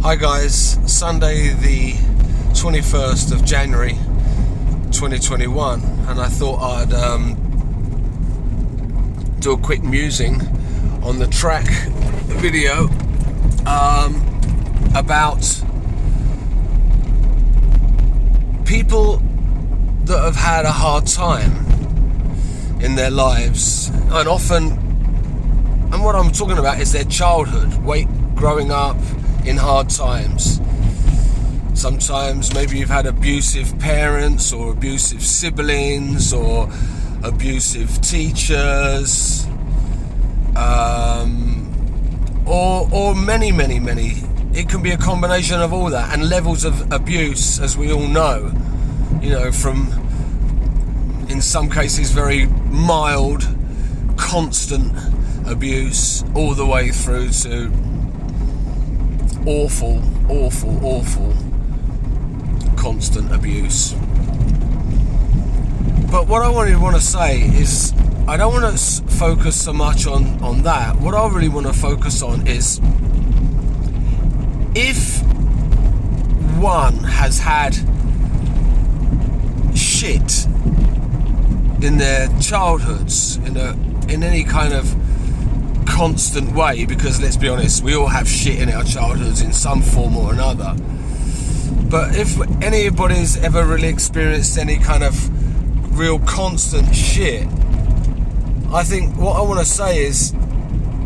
Hi guys, Sunday the 21st of January 2021, and I thought I'd do a quick musing on the track video about people that have had a hard time in their lives, and what I'm talking about is their childhood, growing up in hard times. Sometimes maybe you've had abusive parents or abusive siblings or abusive teachers, or many. It can be a combination of all that, and levels of abuse, as we all know, from, in some cases, very mild, constant abuse, all the way through to awful constant abuse. But what I want to say is, I don't want to focus so much on that. What I really want to focus on is, if one has had shit in their childhoods in any kind of constant way, because let's be honest, we all have shit in our childhoods in some form or another. But if anybody's ever really experienced any kind of real constant shit, I think what I want to say is,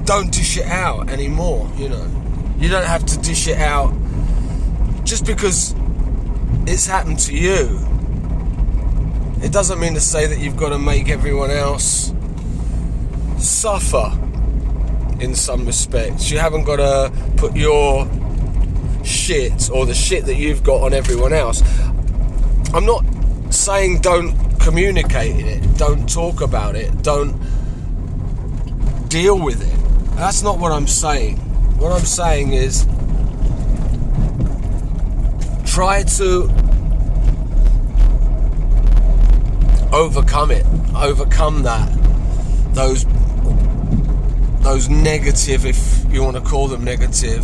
don't dish it out anymore. You don't have to dish it out just because it's happened to you. It doesn't mean to say that you've got to make everyone else suffer in some respects. You haven't got to put your shit or the shit that you've got on everyone else. I'm not saying don't communicate it, don't talk about it, don't deal with it. That's not what I'm saying. What I'm saying is, try to overcome those negative, if you want to call them negative,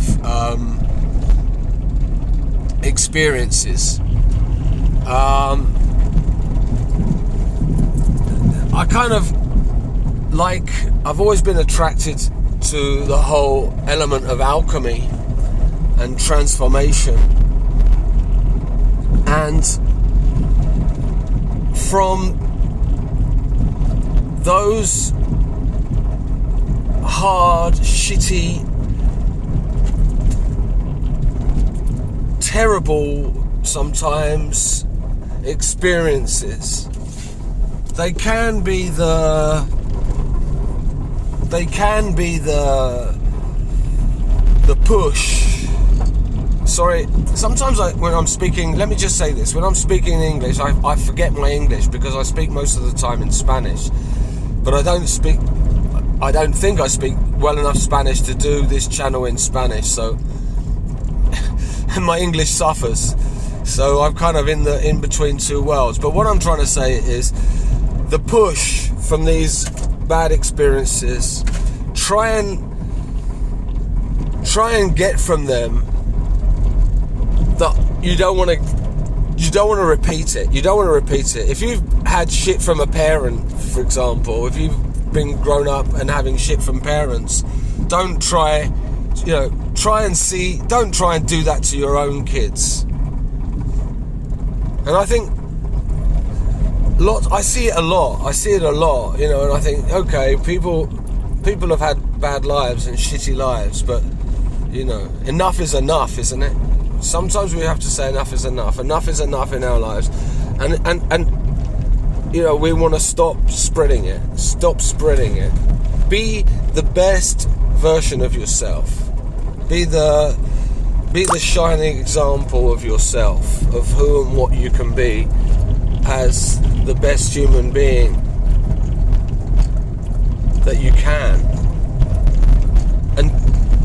experiences. I've always been attracted to the whole element of alchemy and transformation, and from those hard, shitty, terrible sometimes experiences, they can be the push. Sorry, sometimes when I'm speaking, let me just say this, when I'm speaking in English, I forget my English because I speak most of the time in Spanish, but I don't think I speak well enough Spanish to do this channel in Spanish, so and my English suffers. So I'm kind of in between two worlds. But what I'm trying to say is, the push from these bad experiences, try and get from them that you don't want to repeat it. You don't want to repeat it. If you've had shit from a parent, for example, if you've been grown up and having shit from parents, don't try and do that to your own kids. And I think I see it a lot, and I think, okay, people have had bad lives and shitty lives, but enough is enough, isn't it? Sometimes we have to say enough is enough. Enough is enough in our lives, and we want to stop spreading it. Be the best version of yourself. Be the shining example of yourself, of who and what you can be as the best human being that you can, and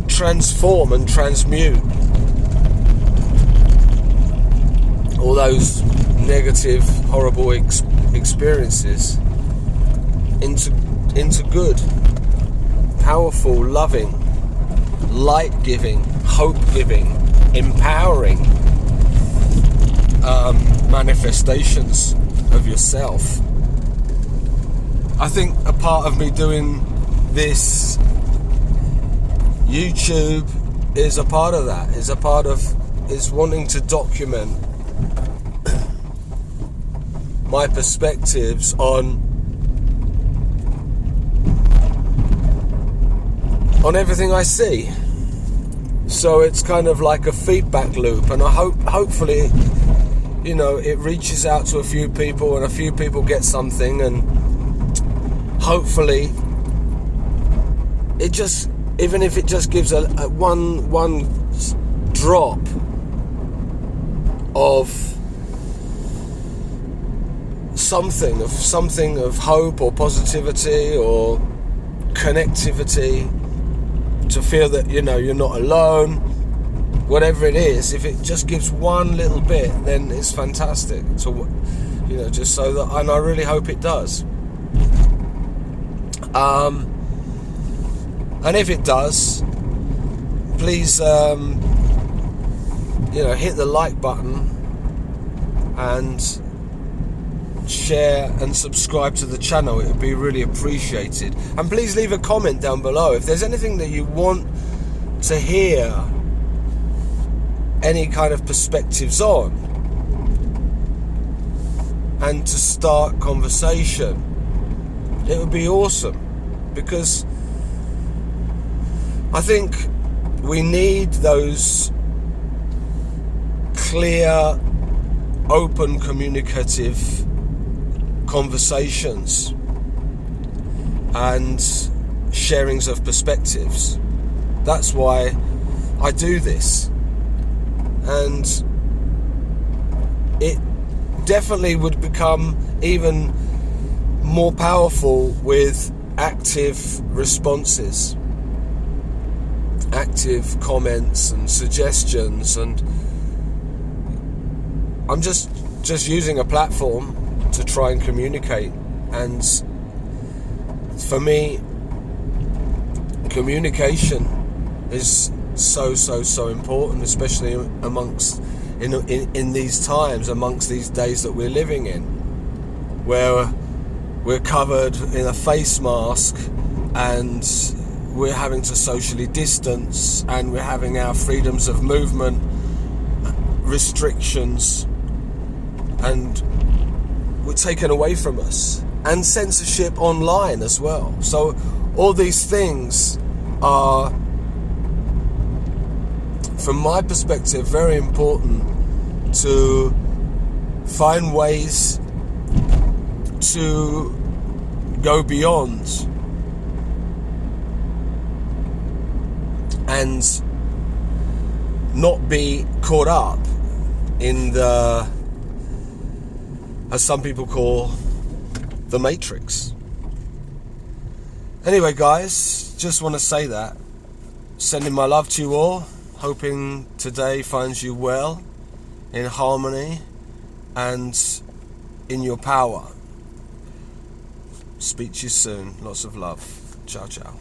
transform and transmute all those negative, horrible experiences into good, powerful, loving, light-giving, hope-giving empowering manifestations of yourself. I think a part of me doing this YouTube is a part of that, is wanting to document my perspectives on everything I see. So it's kind of like a feedback loop, and I hopefully, you know, it reaches out to a few people and a few people get something, and hopefully it just, even if it just gives a one drop of something of hope or positivity or connectivity, to feel that, you know, you're not alone, whatever it is, if it just gives one little bit, then it's fantastic. So, you know, just so that, and I really hope it does. And if it does, please, you know, hit the like button and share and subscribe to the channel. It would be really appreciated. And please leave a comment down below if there's anything that you want to hear any kind of perspectives on, and to start conversation. It would be awesome, because I think we need those clear, open, communicative conversations and sharings of perspectives. That's why I do this, and it definitely would become even more powerful with active responses, active comments and suggestions. And I'm just using a platform to try and communicate, and for me, communication is so important, especially amongst in these times, amongst these days that we're living in, where we're covered in a face mask and we're having to socially distance, and we're having our freedoms of movement restrictions and were taken away from us, and censorship online as well. So all these things are, from my perspective, very important to find ways to go beyond and not be caught up in the, as some people call, the Matrix. Anyway, guys, just want to say that. Sending my love to you all. Hoping today finds you well, in harmony, and in your power. Speak to you soon. Lots of love. Ciao, ciao.